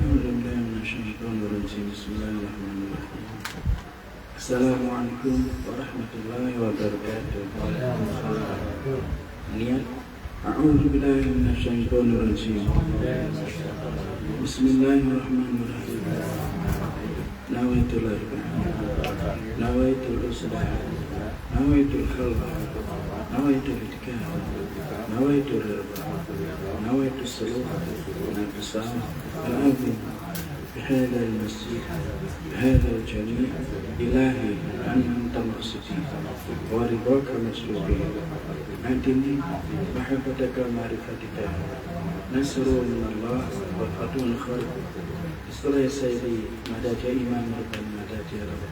أعوذ بالله من الشيطان الرجيم بسم الله الرحمن الرحيم Assalamualaikum warahmatullahi wabarakatuh. Niat A'udzu billahi minasyaitonir rajim. Bismillahirrahmanirrahim. Nawaitul arba'ah. Nawaitul uslah. Nawaitul khalq. Nawaitul itikaf. Nawaitul irba. Nawaitul saluh. Nawaitul salam. Al-azim. بهذا المسجد بهذا الجميع إلهي أنت مقصدي ورضاك مسلوبي أدني محبتك معرفتك نصر من الله وفتح الخلق استرى سيدي مدد إمام ربنا مدد يا رب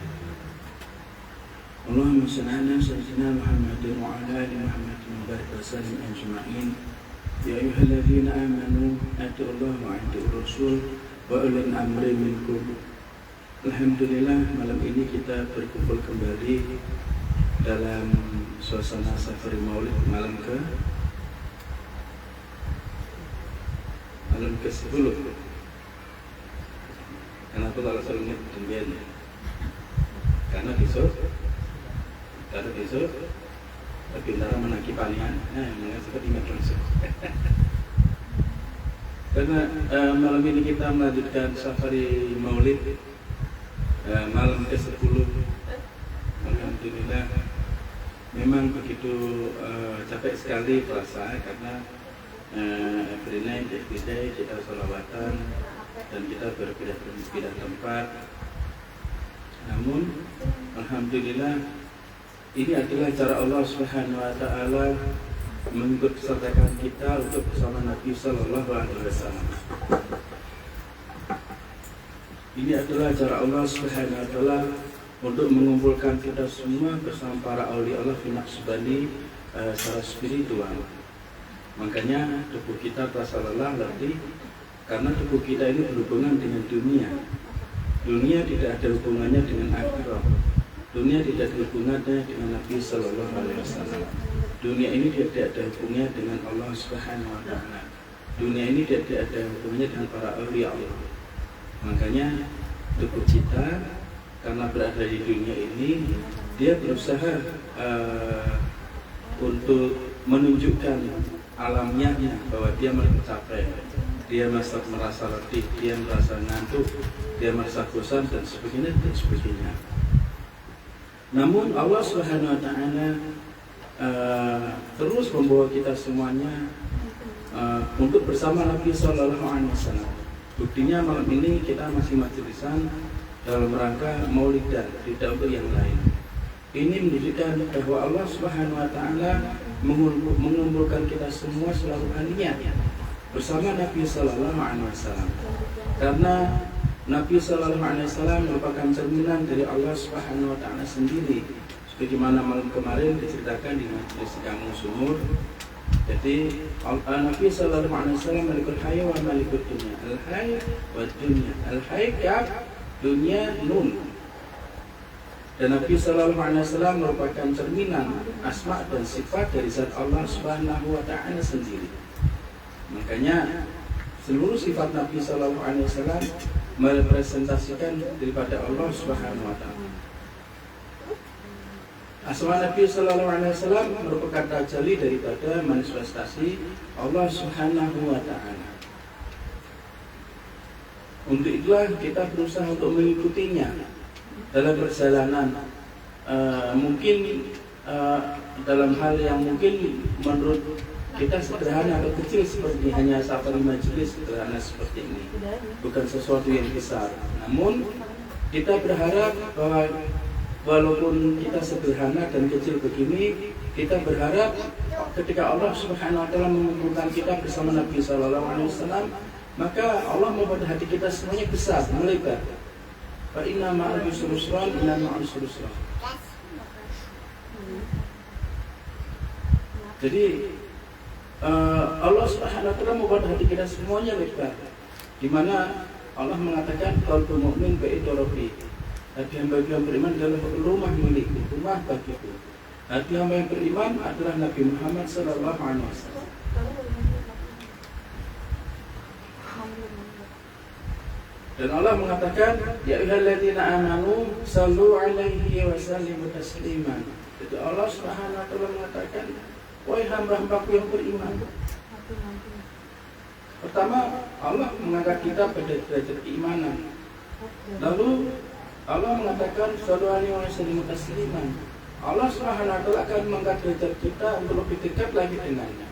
اللهم صل على سيدنا محمد وعلى آل محمد وبارك وسلم أجمعين يا أيها الذين آمنوا أطيعوا الله وأطيعوا الرسول wa ulil amri minkum. Alhamdulillah, malam ini kita berkumpul kembali dalam suasana Safari Maulid malam ke-10. Kenapa kalau saya ingat demikian? Karena besok Bintara menaki panian, seperti ingat langsung. Karena malam ini kita melanjutkan Safari Maulid malam ke-10. Alhamdulillah, memang begitu capek sekali terasa karena every night, every day kita sholawatan dan kita berpindah tempat. Namun Alhamdulillah, ini adalah cara Allah Subhanahu wa Ta'ala mengikut sertakan kita untuk bersama Nabi Sallallahu Alaihi Wasallam. Ini adalah cara Allah Subhanahu Wa Taala untuk mengumpulkan kita semua bersama para aulia Allah fi naqsbani secara spiritual. Makanya tubuh kita terasa lelah, letih karena tubuh kita ini berhubungan dengan dunia. Dunia tidak ada hubungannya dengan akhirat. Dunia tidak ada hubungannya dengan Nabi Sallallahu Alaihi Wasallam. Dunia ini tidak ada hubungannya dengan Allah Subhanahu wa Ta'ala. Dunia ini tidak ada hubungannya dengan para aulia Allah. Makanya tubuh kita karena berada di dunia ini, dia berusaha untuk menunjukkan alamiahnya bahwa dia capek, dia merasa letih, dia merasa ngantuk, dia merasa bosan dan sebagainya. Namun Allah Subhanahu wa Ta'ala terus membawa kita semuanya untuk bersama Nabi Sallallahu Alaihi Wasallam. Buktinya malam ini kita masih majlisan dalam rangka Maulidan, tidak untuk yang lain. Ini menunjukkan bahwa Allah Subhanahu Wa Taala mengumpulkan kita semua selalu aliyah bersama Nabi Sallallahu Alaihi Wasallam. Karena Nabi Sallallahu Alaihi Wasallam merupakan cerminan dari Allah Subhanahu Wa Taala sendiri. Sebagaimana malam kemarin diceritakan di majelis kamu sumur. Jadi Nabi Sallallahu Alaihi Wasallam malikul hayy wa malikul dunya. Al-hayy wa dunya. Al-hayy kaf, dunya nun. Dan Nabi Sallallahu Alaihi Wasallam merupakan cerminan asma dan sifat dari zat Allah Subhanahu Wa Taala sendiri. Makanya seluruh sifat Nabi Sallallahu Alaihi Wasallam merepresentasikan daripada Allah Subhanahu Wa Taala. Asma Nabi Sallallahu Alaihi Wasallam merupakan tajalli daripada manifestasi Allah Subhanahu Wa Taala. Untuk itulah kita berusaha untuk mengikutinya dalam perjalanan. Mungkin dalam hal yang mungkin menurut kita sederhana atau kecil seperti hanya safari majelis sederhana seperti ini, bukan sesuatu yang besar. Namun kita berharap bahwa walaupun kita sederhana dan kecil begini, kita berharap ketika Allah Subhanahu Wa Taala mengumpulkan kita bersama Nabi Sallallahu Alaihi Wasallam, maka Allah membuat hati kita semuanya besar, melebar. Fa inna ma'al yusri yusran, inna ma'al usri yusra. Jadi Allah Subhanahu Wa Taala membuat hati kita semuanya lebar, di mana Allah mengatakan qalbul mu'min baitu rabbi. Hati hamba yang beriman adalah rumah milikku, rumah bagiku. Hati hamba yang beriman adalah Nabi Muhammad Sallallahu Alaihi Wasallam. Dan Allah mengatakan, ya ayyuhalladzina amanu sallu alaihi wa sallimu taslima. Jadi Allah Subhanahu wa taala mengatakan, wahai hamba-hambaku yang beriman. Pertama, Allah mengangkat kita pada derajat keimanan. Lalu Allah mengatakan, sallu alaihi wa sallimu taslima. Allah Subhanahu wa taala akan mengangkat derajat kita untuk lebih dekat lagi dengannya.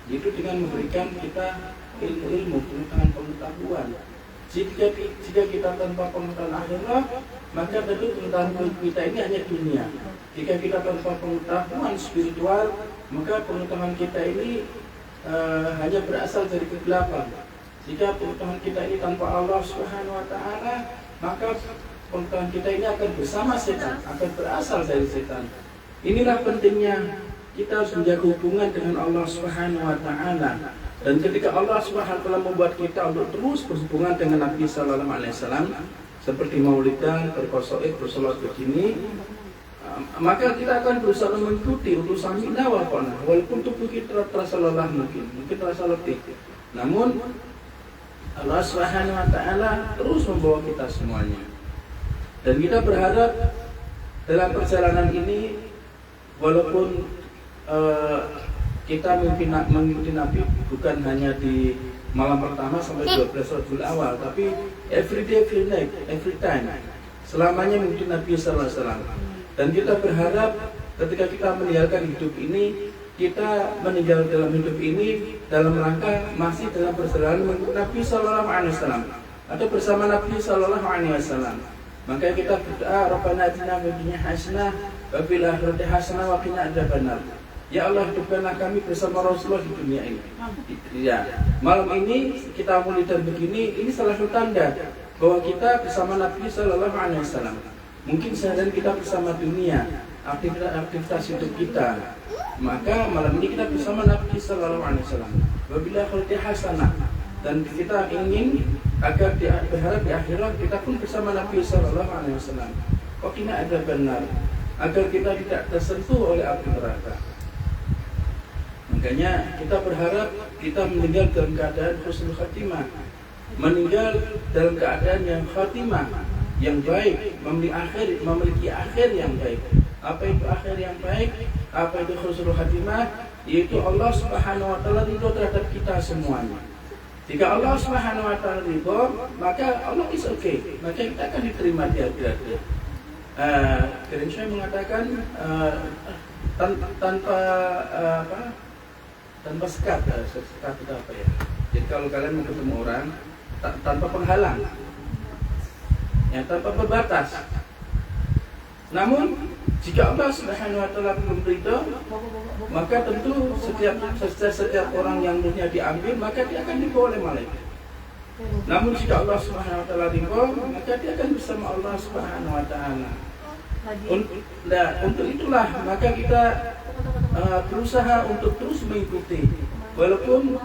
Itu dengan memberikan kita ilmu, pengetahuan. Jika kita tanpa pengetahuan akhirat, maka tentu pengetahuan kita ini hanya dunia. Jika kita tanpa pengetahuan spiritual, maka pengetahuan kita ini hanya berasal dari kegelapan. Jika pengetahuan kita ini tanpa Allah Subhanahu wa taala, maka pengetahuan kita ini akan bersama setan, akan berasal dari setan. Inilah pentingnya kita harus menjaga hubungan dengan Allah Subhanahu wa taala. Dan ketika Allah Subhanahu wa taala membuat kita untuk terus berhubungan dengan Nabi sallallahu alaihi wasallam seperti maulidan, berqasaid, bersolawat begini, maka kita akan berusaha mengikuti utusan minna wa qana, walaupun tubuh kita terasa lelah mungkin terasa letih. Namun Allah Subhanahu wa taala terus membawa kita semuanya. Dan kita berharap dalam perjalanan ini, walaupun kita mengikuti Nabi bukan hanya di malam pertama sampai 12 Rabiul Awal, tapi every day, every night, every time, selamanya mengikuti Nabi sallallahu alaihi wasallam. Dan kita berharap ketika kita meninggalkan hidup ini, kita meninggal dalam hidup ini dalam rangka masih dalam perjalanan mengikuti Nabi sallallahu alaihi wasallam atau bersama Nabi sallallahu alaihi wasallam. Maka kita berdoa, Rabbana atina fid dunya hasanah wa fil akhirati hasanah wa qina adzabannar. Ya Allah, hidupkanlah kami bersama Rasulullah di dunia ini. Ya, malam ini kita maulidan begini, ini salah satu tanda bahwa kita bersama Nabi sallallahu alaihi wasallam. Mungkin seharian kita bersama dunia, aktivitas hidup kita. Maka malam ini kita bersama Nabi sallallahu alaihi wasallam. Wabillahi khairati hasanah. Dan kita ingin agar berharap di akhirat kita pun bersama Nabi sallallahu alaihi wasallam. Kok ini ada benar agar kita tidak tersentuh oleh api neraka. Makanya kita berharap kita meninggal dalam keadaan husnul khatimah, meninggal dalam keadaan yang khatimah, yang baik, memiliki akhir yang baik. Apa itu akhir yang baik? Apa itu husnul khatimah? Yaitu Allah Subhanahu wa taala ridho terhadap kita semuanya. Jika Allah Subhanahu wa taala ridho, maka Allah is okay, maka kita akan diterima di akhirat. Kirim saya mengatakan tanpa sekat itu apa ya? Jadi kalau kalian mau ketemu orang tanpa penghalang, ya, tanpa pembatas. Namun jika Allah Subhanahu wa taala belum ridho, maka tentu setiap orang yang ruhnya diambil, maka dia akan dibawa oleh malaikat. Namun jika Allah Subhanahu wa taala ridho, maka dia akan bersama Allah Subhanahu wa taala. Untuk itulah maka kita berusaha untuk terus mengikuti, walaupun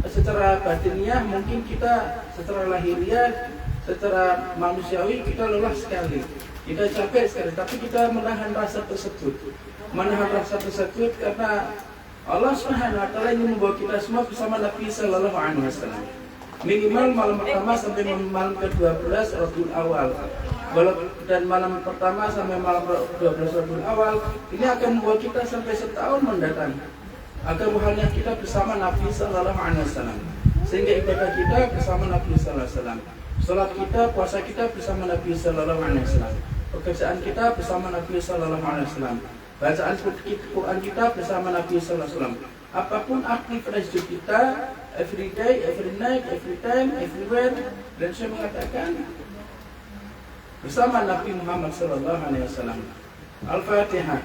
secara batiniah mungkin kita secara lahiriah, secara manusiawi kita lelah sekali, kita capek sekali, tapi kita menahan rasa tersebut karena Allah Subhanahu wa taala ingin membawa kita semua bersama Nabi sallallahu alaihi wasallam. Minimal malam pertama sampai malam ke-12 Rabiul Awal. Dan malam pertama sampai malam 12 Rabiul Awal ini akan membawa kita sampai setahun mendatang agar halnya kita bersama Nabi sallallahu alaihi wasallam, sehingga ibadah kita bersama Nabi sallallahu alaihi wasallam, salat kita, puasa kita bersama Nabi sallallahu alaihi wasallam, pekerjaan kita bersama Nabi sallallahu alaihi wasallam, bacaan Quran kita bersama Nabi sallallahu alaihi wasallam. Apapun aktivitas hidup kita, every day, every night, every time, everywhere, dan saya mengatakan bersama Nabi Muhammad sallallahu alaihi wasallam. Al-Fatihah.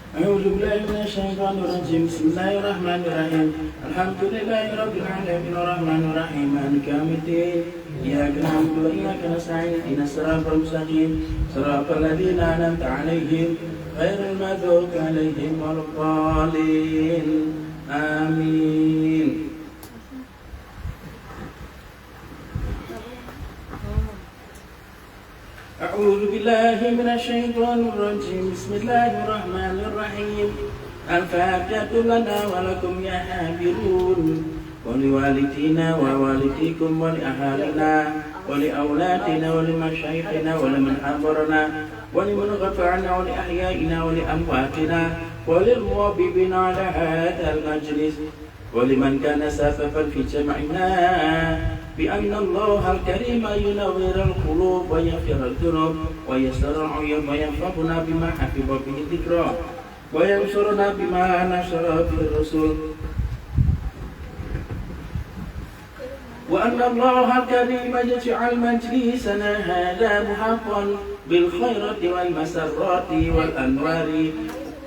A'udzu billahi minasyaitonir rajim. Bismillahirrahmanirrahim. Alhamdulillahi rabbil alamin arrahmanir rahim maliki yaumiddin. Iyyaka na'budu wa iyyaka nasta'in. Ihdinas siratal mustaqim. Siratal ladzina an'amta 'alaihim ghairil maghdubi 'alaihim waladdallin. Amin. أعوذ بالله من الشيطان الرجيم بسم الله الرحمن الرحيم الفاتحة لنا ولكم يا حافظون ولوالدينا ووالديكم ولأهالنا ولأولادنا ولمشايخنا ولمن حضرنا ولمن غفرنا ولأحيائنا ولأمواتنا وللموظفين على هذا المجلس ولمن كان سببا في جمعنا بأن الله الكريم ينور القلوب ويغفر الذنوب ويسر العيوب وينفعنا بما حفظ به الذكرى وينصرنا بما نشر به الرسول وأن الله الكريم يجعل مجلسنا هذا محفا بالخيرات والمسرات والأنوار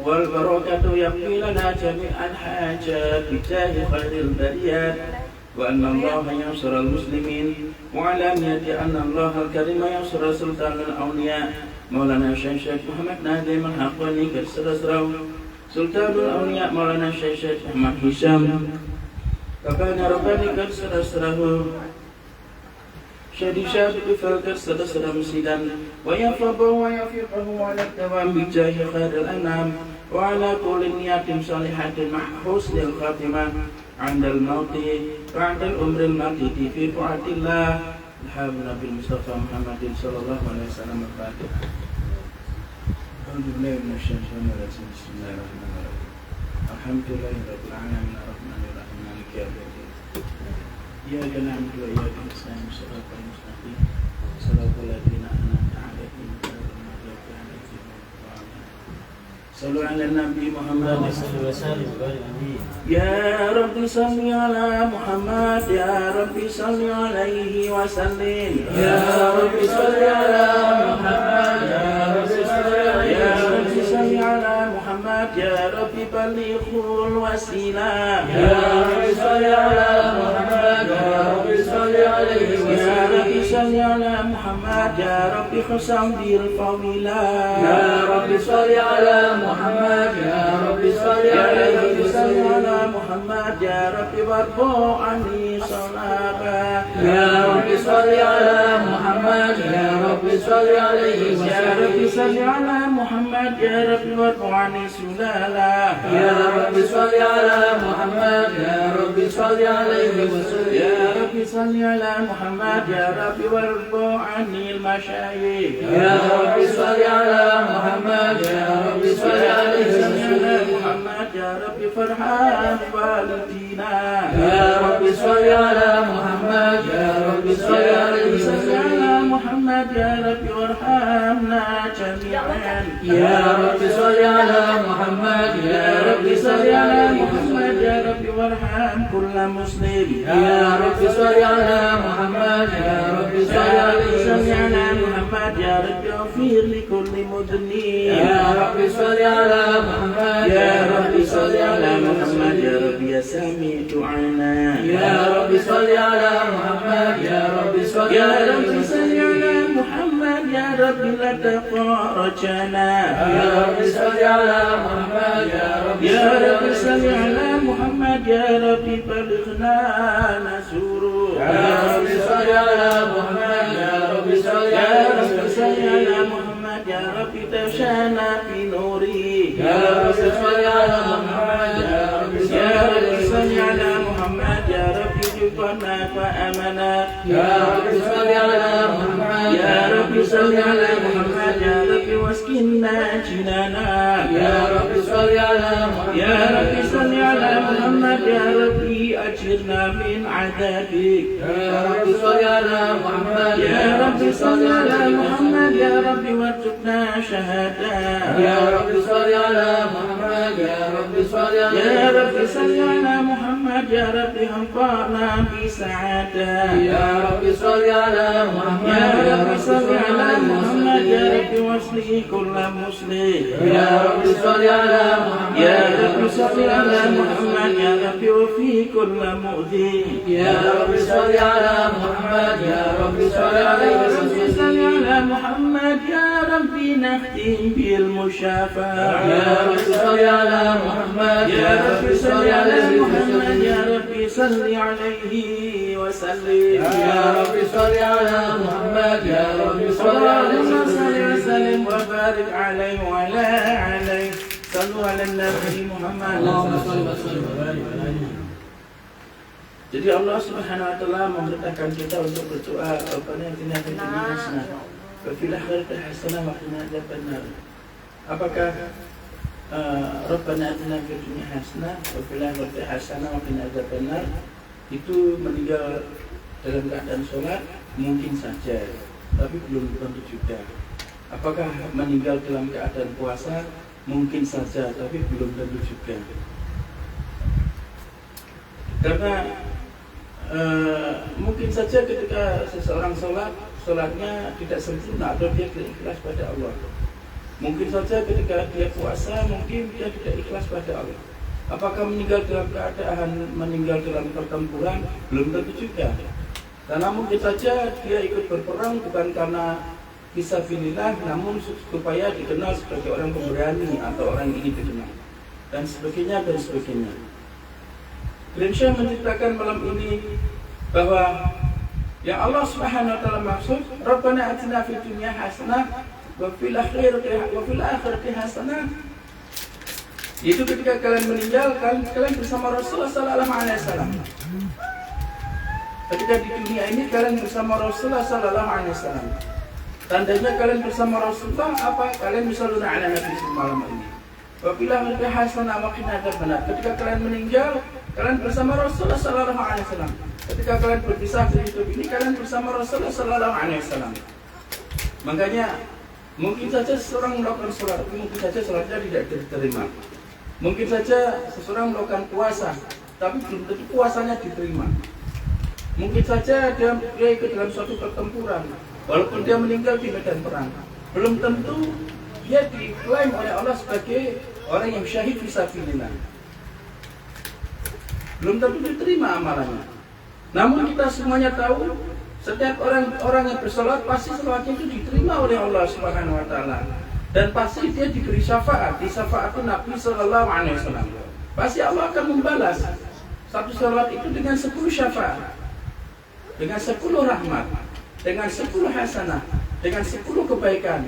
والبركة يقضي لنا جميع الحاجات بجاه خير البريات وأن الله ينصر المسلمين وعلانية أن الله الكريم ينصر سلطان الأولياء مولانا الشيخ محمد نادي من حقني كالسرسرو سلطان الأولياء مولانا الشيخ محمد هشام Kakaknya Rabbani kan serah-serahu Syadisha bifal kan serah-serah musidan Wa yafabahu wa yafiqahu wa laktawam bijahi khairil anam Wa ala kulli niyatim salihatin mahusnil khatimah Andal mauti wa andal umril matiti fi fu'atillah Alhamdulillah bil Mustafa Muhammadin sallallahu alaihi wasallam al-Fatihah Alhamdulillah minasyaitanir rajim Bismillahirrahmanirrahim Alhamdulillahirabbil alamin arrahmanirrahim إياك نعبد وإياك نستعين صراط المستقيم صراط الذين أنعمت عليهم غير المغضوب عليهم ولا الضالين صلوا على النبي محمد يا رب صل على محمد يا رب صل عليه وسلم يا رب صل على محمد يا رب صل على محمد يا رب بلغ الوسيلة يا رب صل على محمد يا رب صل عليه وسلم يا رب صل على محمد يا رب خصم بالفضيلة يا رب صل على محمد يا رب صل عليه وسلم على محمد يا رب وارض عني صلاة يا رب صل على محمد يا رب صل عليه وسلم يا رب صل على محمد يا رب وارض عني سلالة يا رب صل على محمد يا رب صل عليه وسلم يا رب صل على محمد يا رب وارض عني المشايخ يا رب صل على محمد يا رب صل عليه وسلم محمد يا رب فرحان والدينا يا رب صل على محمد يا رب صل عليه وسلم محمد يا رب وارحمنا جميعا يا رب صل على محمد يا رب صل على محمد يا رب وارحم كل مسلم يا رب صل على محمد يا رب صل على محمد يا رب اغفر لكل مذنب يا رب صل على محمد يا رب صل على محمد يا رب يا سامع دعانا يا رب صل على محمد يا رب صل يا رب صل على محمد يا رب لا تفرجنا يا رب صل على محمد يا رب يا رب صل على محمد يا رب بلغنا نسوره يا رب صل على محمد يا رب صل يا رب صل على محمد يا رب تشانا في نوره يا رب صل على محمد يا رب صل على محمد يا رب جبنا فأمنا يا رب صل على محمد يا رب صل على محمد يا رب واسكننا جنانا يا رب صل على محمد يا رب صل على محمد يا رب أجرنا من عذابك يا رب صل على محمد يا رب صل على محمد يا رب وارزقنا شهادة يا رب صل على محمد يا رب صل على يا رب صل على محمد يا رب انفعنا بسعادة يا رب صل على محمد يا رب صل على محمد يا رب واصلح كل مسلم يا رب صل على محمد يا رب صل على محمد يا رب وفي كل مؤذي يا رب صل على محمد يا رب صل عليه وسلم صل على محمد يا رب نختم بالمشافعة يا رب صل على محمد يا رب صل على محمد يا رب صل عليه وسلم يا رب صل على محمد يا رب صل عليه وسلم وبارك عليه وعلى عليه صلوا على النبي محمد اللهم صل وسلم وبارك عليه Jadi Allah Subhanahu wa taala memerintahkan kita untuk berdoa, Rabbana atina fid dunya hasanah wa fil akhirati hasanah wa qina adzabannar. Apakah Rabbana atina fid dunya hasanah wa fil akhirati hasanah wa qina adzabannar itu meninggal dalam keadaan sholat? Mungkin saja, tapi belum tentu juga. Apakah meninggal dalam keadaan puasa? Mungkin saja, tapi belum tentu juga. Karena mungkin saja ketika seseorang sholatnya tidak sempurna atau dia tidak ikhlas pada Allah. Mungkin saja ketika dia puasa, mungkin dia tidak ikhlas pada Allah. Apakah meninggal dalam keadaan meninggal dalam pertempuran? Belum tentu juga. Karena mungkin saja dia ikut berperang bukan karena fisabilillah, namun supaya dikenal sebagai orang pemberani atau orang yang ingin dikenal, dan sebagainya dan sebagainya. Grimshaw menceritakan malam ini bahwa yang Allah Subhanahu wa taala maksud Rabbana atina fid dunya hasanah wa fil akhirati hasanah, itu ketika kalian meninggal kalian bersama Rasulullah sallallahu alaihi wasallam. Ketika di dunia ini kalian bersama Rasulullah sallallahu alaihi wasallam. Tandanya kalian bersama Rasulullah apa? Kalian bisa luna ala Nabi malam ini. Wa fil akhirati hasanah wa qina adzabannar. Ketika kalian meninggal kalian bersama Rasulullah sallallahu alaihi wasallam. Ketika kalian berpisah dari hidup ini, kalian bersama Rasulullah sallallahu alaihi wasallam. Makanya mungkin saja seseorang melakukan sholat, mungkin saja sholatnya tidak diterima. Mungkin saja seseorang melakukan puasa, tapi belum tentu puasanya diterima. Mungkin saja dia ikut dalam suatu pertempuran, walaupun dia meninggal di medan perang, belum tentu dia diklaim oleh Allah sebagai orang yang syahid fisabilillah. Belum tentu diterima amalannya. Namun kita semuanya tahu, setiap orang yang bersolat pasti sholatnya itu diterima oleh Allah Subhanahu wa taala, dan pasti dia diberi syafaat, disyafaatkan Nabi sallallahu alaihi wasallam. Pasti Allah akan membalas satu sholat itu dengan 10 syafaat, dengan 10 rahmat, dengan 10 hasanah, dengan 10 kebaikan.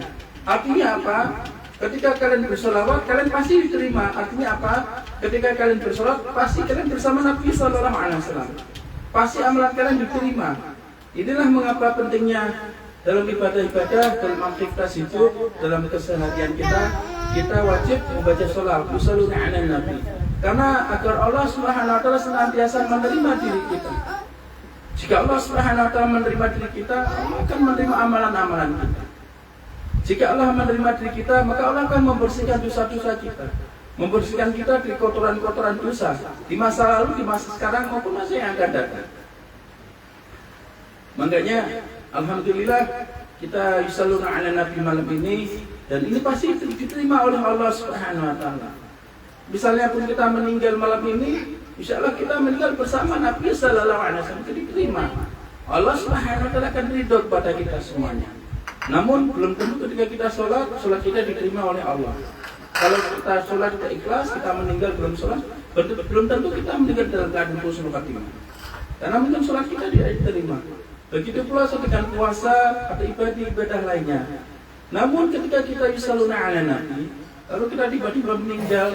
Artinya apa? Ketika kalian bersolawat, kalian pasti diterima. Artinya apa? Ketika kalian bersolat, pasti kalian bersama Nabi sallallahu alaihi wasallam. Pasti amalan kalian diterima. Inilah mengapa pentingnya dalam ibadah-ibadah, dalam aktivitas hidup, dalam keseharian kita wajib membaca sholawat, usaluna ala Nabi. Karena agar Allah Subhanahu wa taala senantiasa menerima diri kita. Jika Allah Subhanahu wa taala menerima diri kita, Allah akan menerima amalan-amalan kita. Jika Allah menerima diri kita, maka Allah akan membersihkan dosa-dosa kita, membersihkan kita dari kotoran-kotoran dosa di masa lalu, di masa sekarang maupun masa yang akan datang. Makanya alhamdulillah kita yusalluna ala Nabi malam ini, dan ini pasti diterima oleh Allah Subhanahu wa taala. Misalnya pun kita meninggal malam ini, insyaallah kita meninggal bersama Nabi sallallahu alaihi wasallam, diterima. Allah Subhanahu wa taala akan ridho kepada kita semuanya. Namun belum tentu ketika kita sholat kita diterima oleh Allah. Kalau kita sholat tidak ikhlas, kita meninggal belum sholat, belum tentu kita meninggal dalam keadaan husnul khatimah. Karena mungkin sholat kita tidak diterima. Begitu pula dengan puasa atau ibadah lainnya. Namun ketika kita yusalluna ala Nabi, lalu kita tiba-tiba meninggal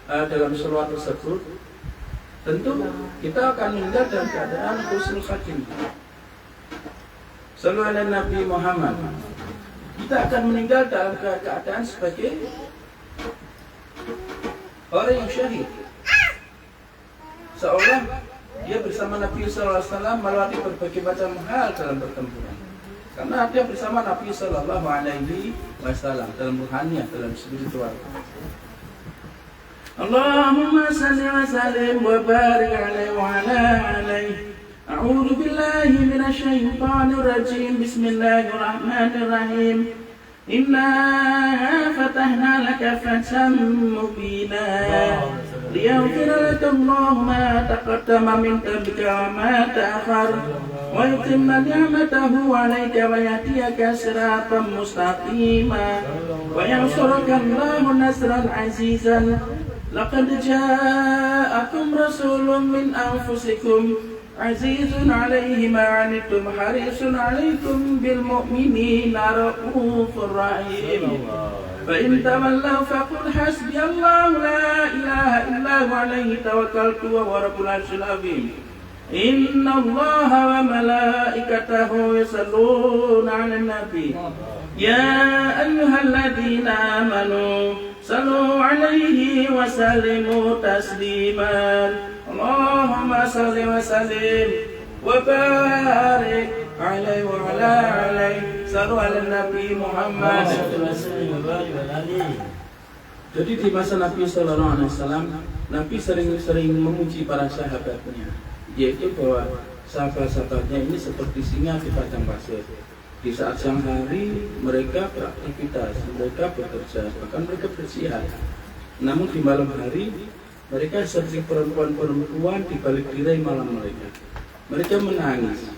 dalam sholat tersebut, tentu kita akan meninggal dalam keadaan husnul khatimah. Sallallahu alaihi Nabi Muhammad. Kita akan meninggal dalam keadaan sebagai orang yang syahid, seolah dia bersama Nabi sallallahu alaihi wasallam melewati berbagai macam hal dalam pertempuran. Karena dia bersama Nabi sallallahu alaihi wasallam dalam ruhaniyah, dalam spiritual. Allahumma salli wa sallim wa barik alaihi wa ala alihi. أعوذ بالله من الشيطان الرجيم بسم الله الرحمن الرحيم إنا فتحنا لك فتحا مبينا ليغفر لك الله ما تقدم من ذنبك وما تأخر ويتم نعمته عليك ويهديك صراطا مستقيما وينصرك الله نصرا عزيزا لقد جاءكم رسول من أنفسكم عزيز عليه ما عنتم حريص عليكم بالمؤمنين رؤوف رحيم فإن تولوا فقل حسبي الله لا إله إلا هو عليه توكلت وهو رب العرش العظيم Inna Allaha wa malaikatahu yusalluna 'alan nabi. Ya ayyuhalladzina amanu sallu 'alaihi wa sallimu tasliman. Allahumma salli wa sallim wa barik 'alaihi wa 'ala alihi sallu 'alan nabi Muhammad. Jadi di masa Nabi Sallallahu Alaihi Wasallam, Nabi sering-sering memuji para sahabatnya, yaitu bahwa sahabat-sahabatnya ini seperti singa di padang pasir. Di saat siang hari mereka beraktivitas, mereka bekerja, bahkan mereka berjihad. Namun di malam hari mereka seperti perempuan-perempuan di balik tirai malam mereka. Mereka menangis.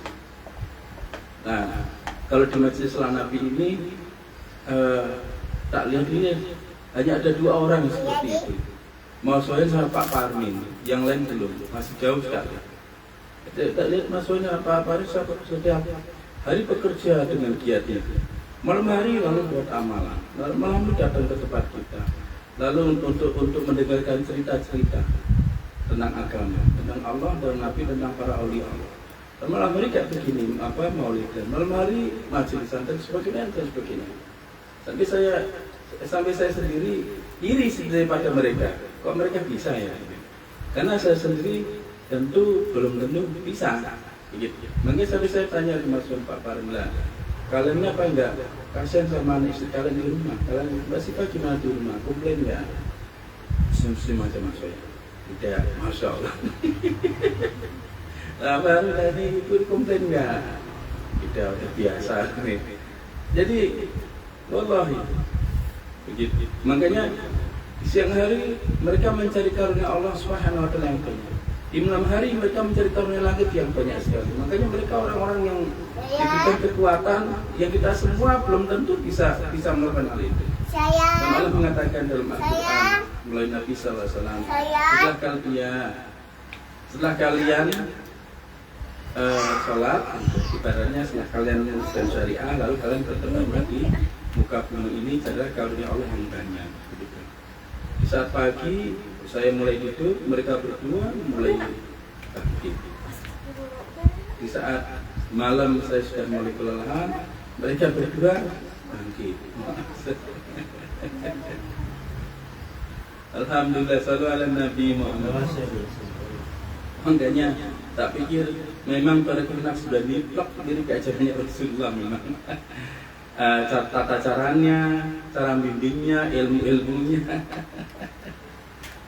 Nah, kalau di majelis Nabi ini tak lihat hanya ada 2 orang yang seperti itu. Mas Soen sama Pak Parmin, yang lain belum, masih jauh sekali. Tak lihat Mas Soen sama Pak Parmin setiap hari bekerja dengan giatnya. Malam hari lalu buat amalan, malam datang ke tempat kita, lalu untuk mendengarkan cerita-cerita tentang agama, tentang Allah dan Nabi, tentang para aulia Allah. Dan malam hari kayak begini, maulid, dan malam hari majelis dan sebagainya dan sebagainya. Sampai saya sendiri iri daripada mereka. Kok mereka bisa ya? Karena saya sendiri tentu belum tentu bisa. Begitu. Makanya sampai saya tanya ke Mas Pak Parmila, kalian apa enggak kasihan sama istri kalian di rumah? Kalian masih gimana di rumah? Komplain enggak? Muslim aja Mas saya. Tidak, Masya Allah. Baru tadi itu komplain enggak? Tidak, udah biasa nih. Jadi, wallahi begitu. Makanya di siang hari mereka mencari karunia Allah Subhanahu wa taala yang banyak. Di malam hari mereka mencari karunia langit yang banyak sekali. Makanya mereka orang-orang yang diberikan kekuatan yang kita semua belum tentu bisa melakukan hal itu. Dan Allah mengatakan dalam Al-Qur'an melalui Nabi sallallahu alaihi wasallam, setelah kalian sholat, ibaratnya setelah kalian meneruskan syariah, lalu kalian bertemu di muka bumi ini adalah karunia Allah yang banyak. Di saat pagi saya mulai duduk, mereka berdua mulai bangkit. Di saat malam saya sudah mulai kelelahan, mereka berdua bangkit. Alhamdulillah, sallu ala Nabi Muhammad. Makanya tak pikir memang para kenak sudah niplak diri ke ajarannya Rasulullah memang. Tata caranya, cara bimbingnya, ilmu-ilmunya.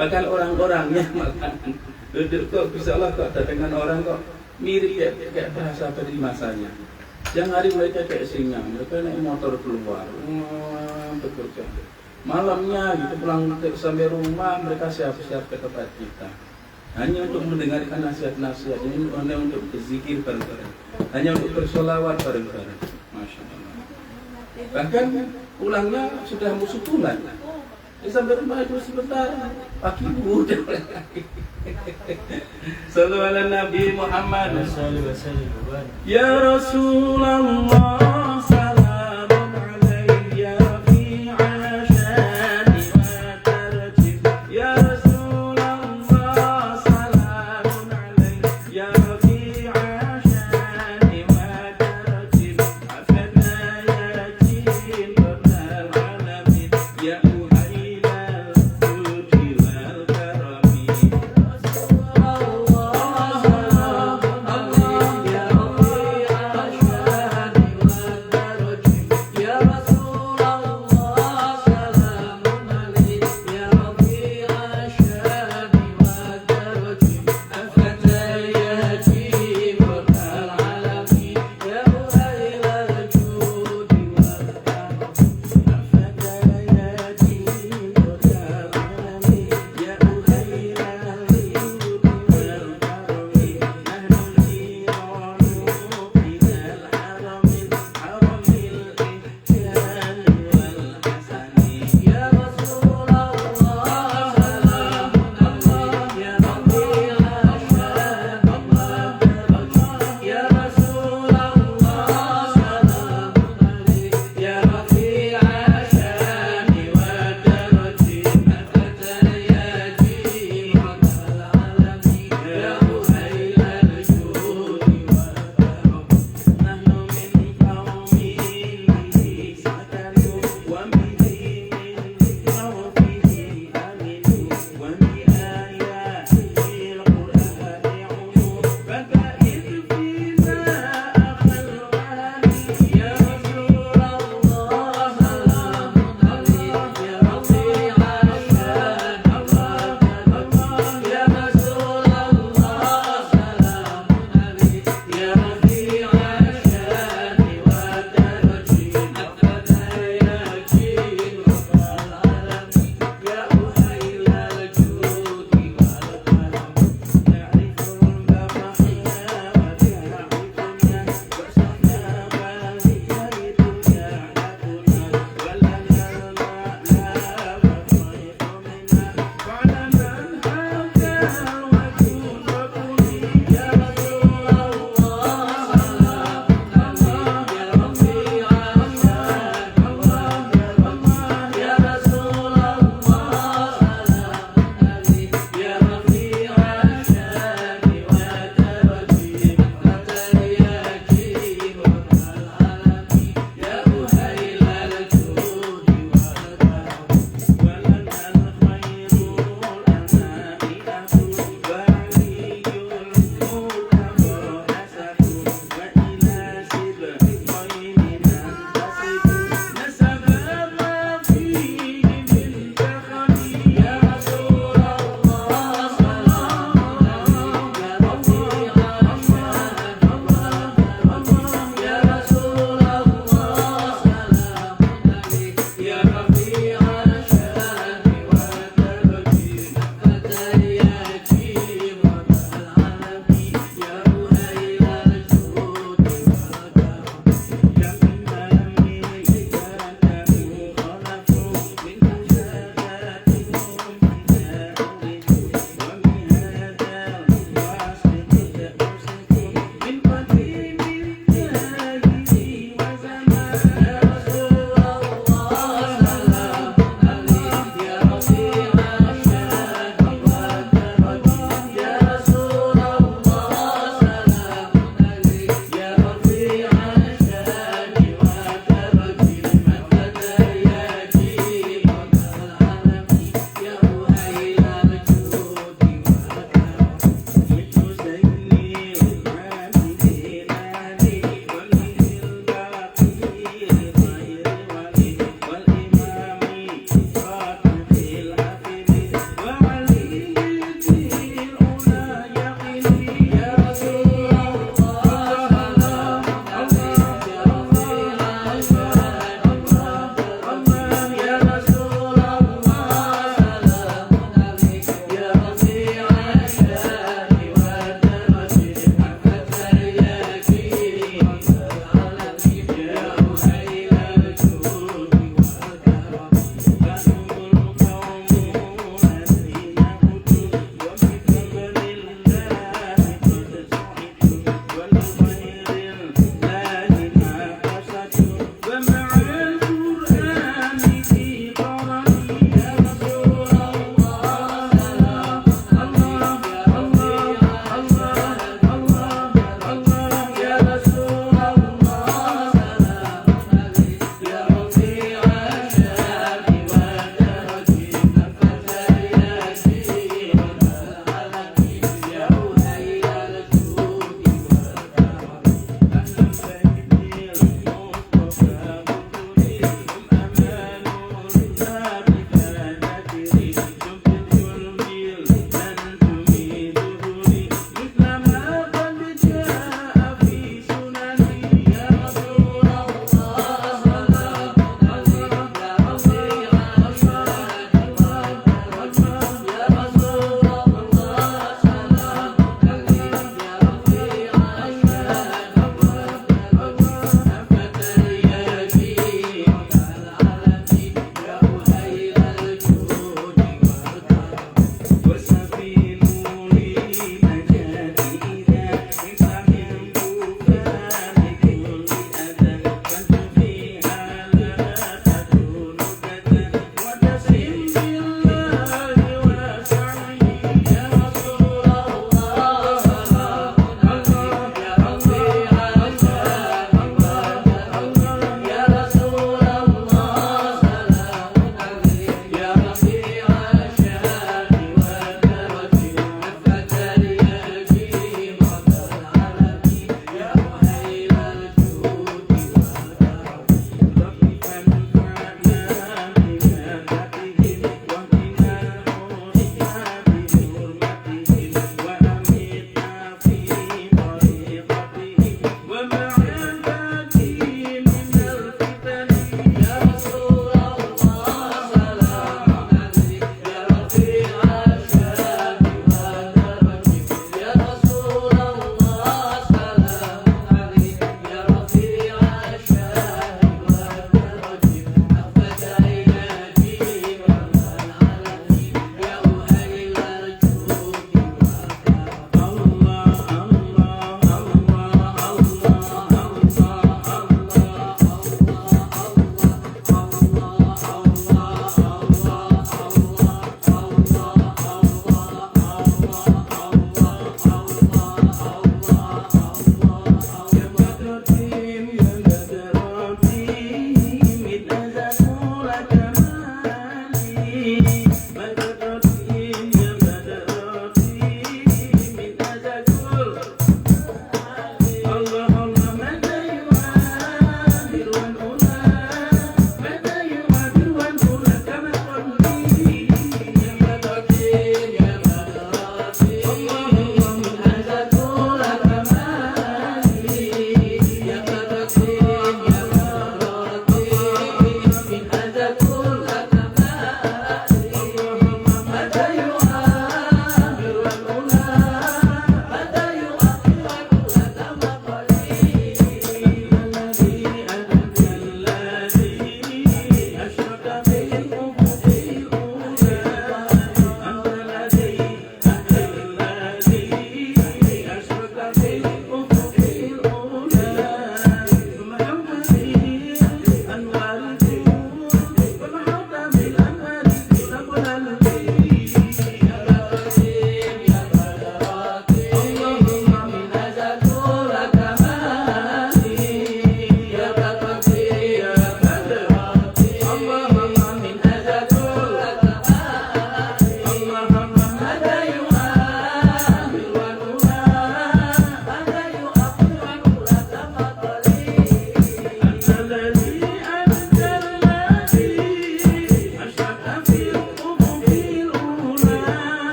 Bahkan orang-orangnya malah duduk kok bisa Allah kok dengan orang kok mirip kayak bahasa dari masanya. Yang hari mereka kayak singa, mereka naik motor keluar, bekerja. Malamnya gitu pulang sampai rumah mereka siap-siap ke tempat kita. Hanya untuk mendengarkan nasihat-nasihat, ini hanya untuk berzikir bareng-bareng, hanya untuk bersolawat bareng-bareng. Masya Allah. Bahkan pulangnya sudah musuh pulang. Sampai rumah itu sebentar, pagi udah lagi. Sallu ala Nabi Muhammad. Ya Rasulullah, salamun alayya fi ashani wa tarjib. Ya Rasulullah, salamun alayya fi ashani wa tarjib. Afadna ya jin babal alamin. Ya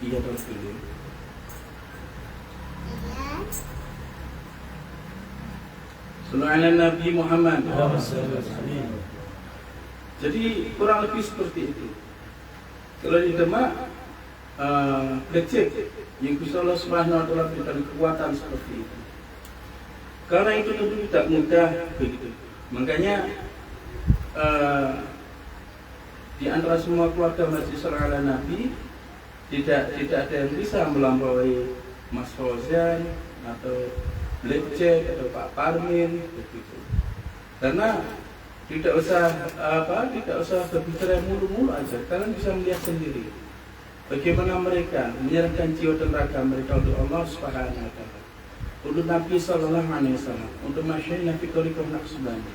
Iya dong dulu. Sallallahu ala Nabi Muhammad. Jadi kurang lebih seperti itu. Kalau di Demak, kecil yang Gusti Allah Subhanahu Wa Taala berikan kekuatan seperti itu. Karena itu tentu tidak mudah begitu. Makanya di antara semua keluarga Masjid Sallallahu Ala Nabi tidak ada yang bisa melampaui Mas Fauzan atau Lecek atau Pak Parmin begitu. Karena tidak usah berbicara mulu-mulu aja, kalian bisa melihat sendiri bagaimana mereka menyerahkan jiwa dan raga mereka untuk Allah Subhanahu Wa Taala, untuk Nabi Sallallahu Alaihi Wasallam, untuk Masyaikh Nabi Tariqah Naqsbandi.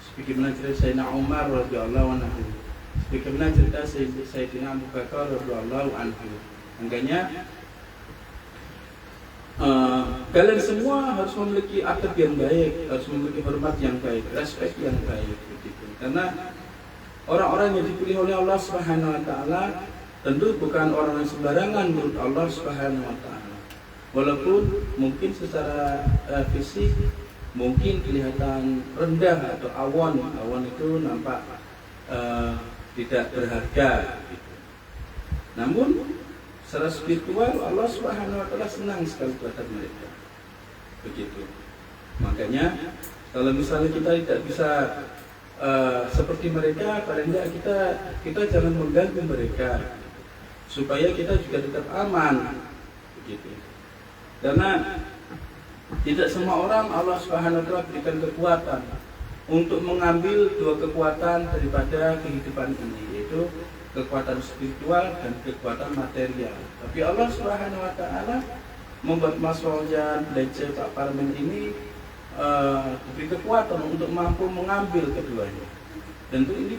Sebagaimana cerita Sayyidina Umar radhiyallahu anhu, sebagaimana cerita Sayyidina Abu Bakar radhiyallahu anhu. Makanya kalian semua harus memiliki adab yang baik, harus memiliki hormat yang baik, respek yang baik begitu. Karena orang-orang yang dipilih oleh Allah Subhanahu Wa Taala tentu bukan orang yang sembarangan menurut Allah Subhanahu Wa Taala. Walaupun mungkin secara fisik mungkin kelihatan rendah atau awan itu nampak tidak berharga gitu. Namun secara spiritual Allah Subhanahu Wa Taala senang sekali terhadap mereka begitu. Makanya kalau misalnya kita tidak bisa seperti mereka, paling tidak kita jangan mengganggu mereka supaya kita juga tetap aman begitu. Karena tidak semua orang Allah Subhanahu Wa Taala berikan kekuatan untuk mengambil dua kekuatan daripada kehidupan ini, yaitu kekuatan spiritual dan kekuatan material. Tapi Allah Subhanahu Wa Taala membuat Mas Fauzan, Lecek, Pak Parmin ini diberi kekuatan untuk mampu mengambil keduanya. Tentu ini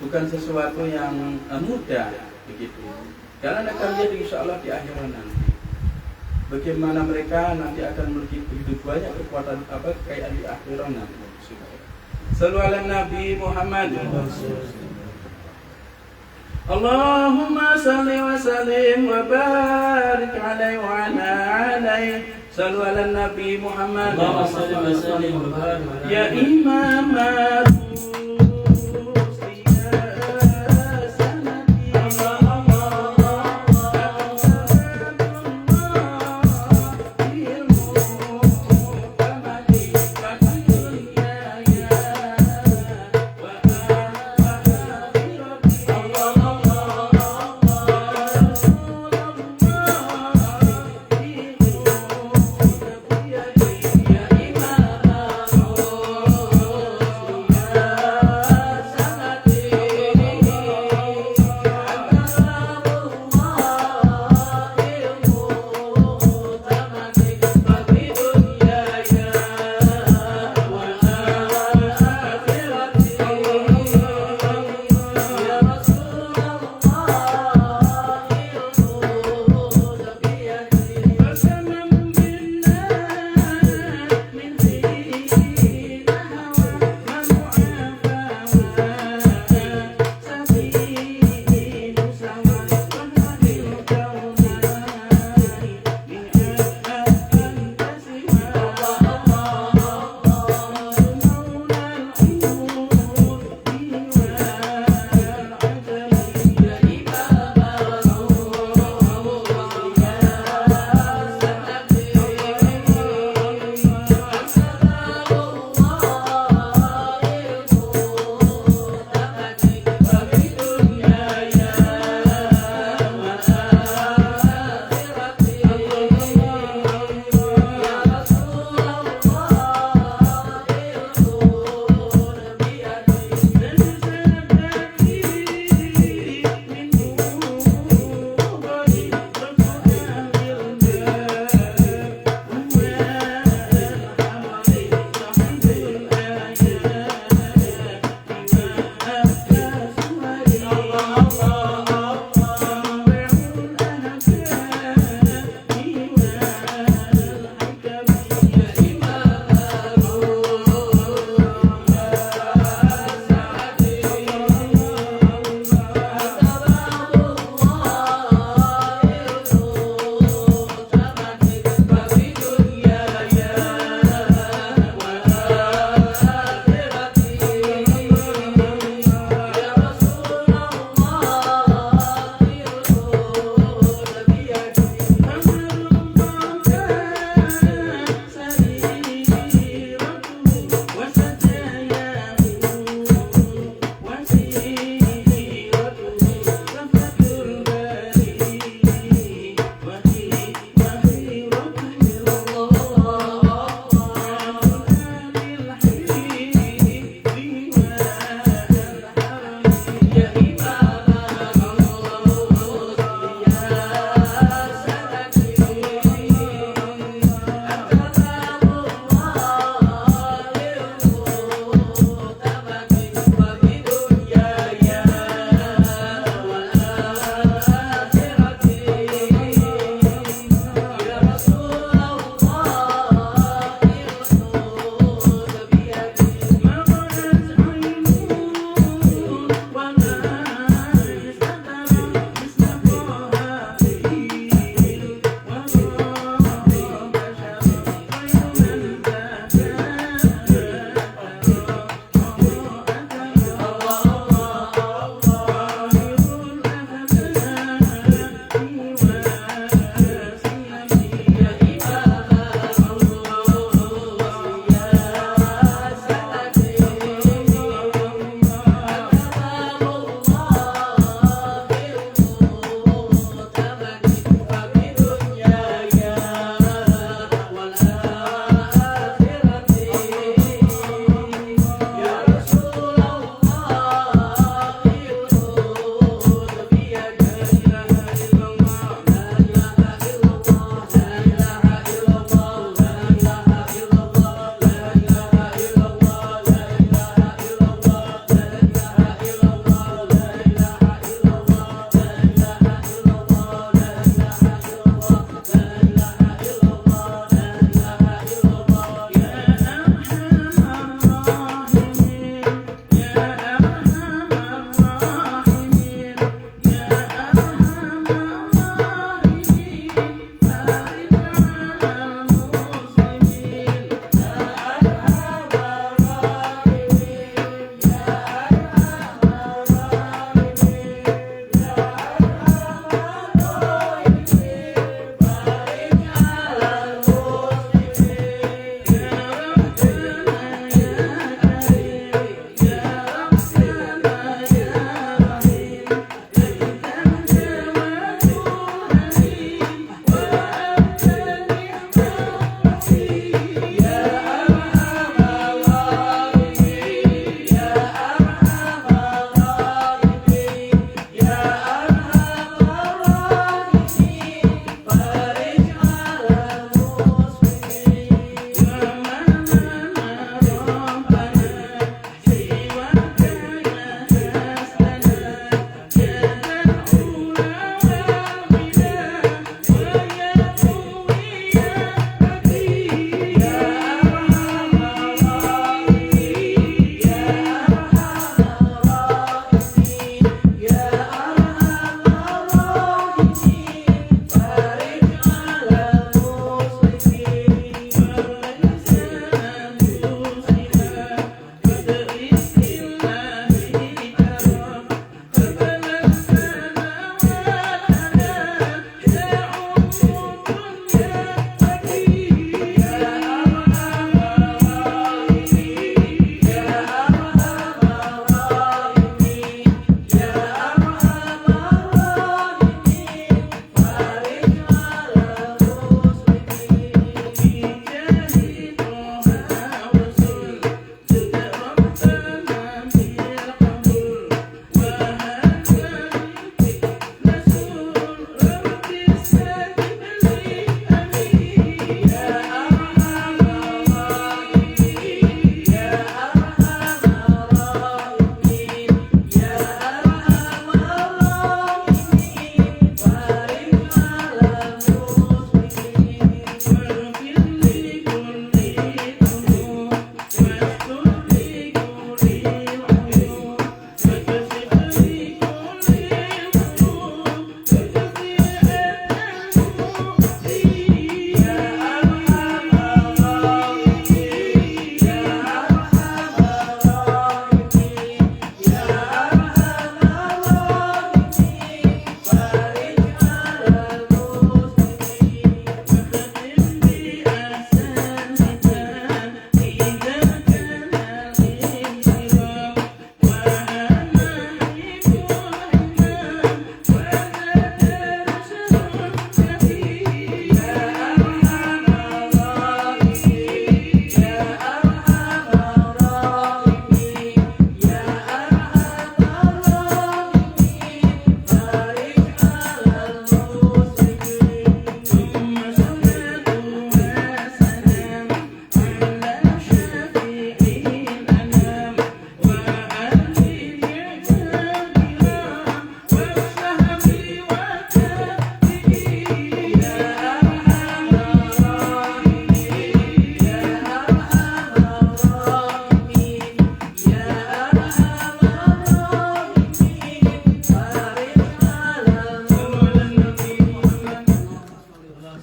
bukan sesuatu yang mudah begitu. Karena akan lihat insya Allah di akhirat nanti bagaimana mereka nanti akan memiliki begitu banyak kekuatan kekayaan di akhirat nanti. Sallu ala Nabi Muhammad. Allahumma salli wa sallim wa barik alaihi wa ala alaihi. Sallu ala Nabi Muhammad. Allahumma salli wa sallim wa barik alaihi. Ya Imam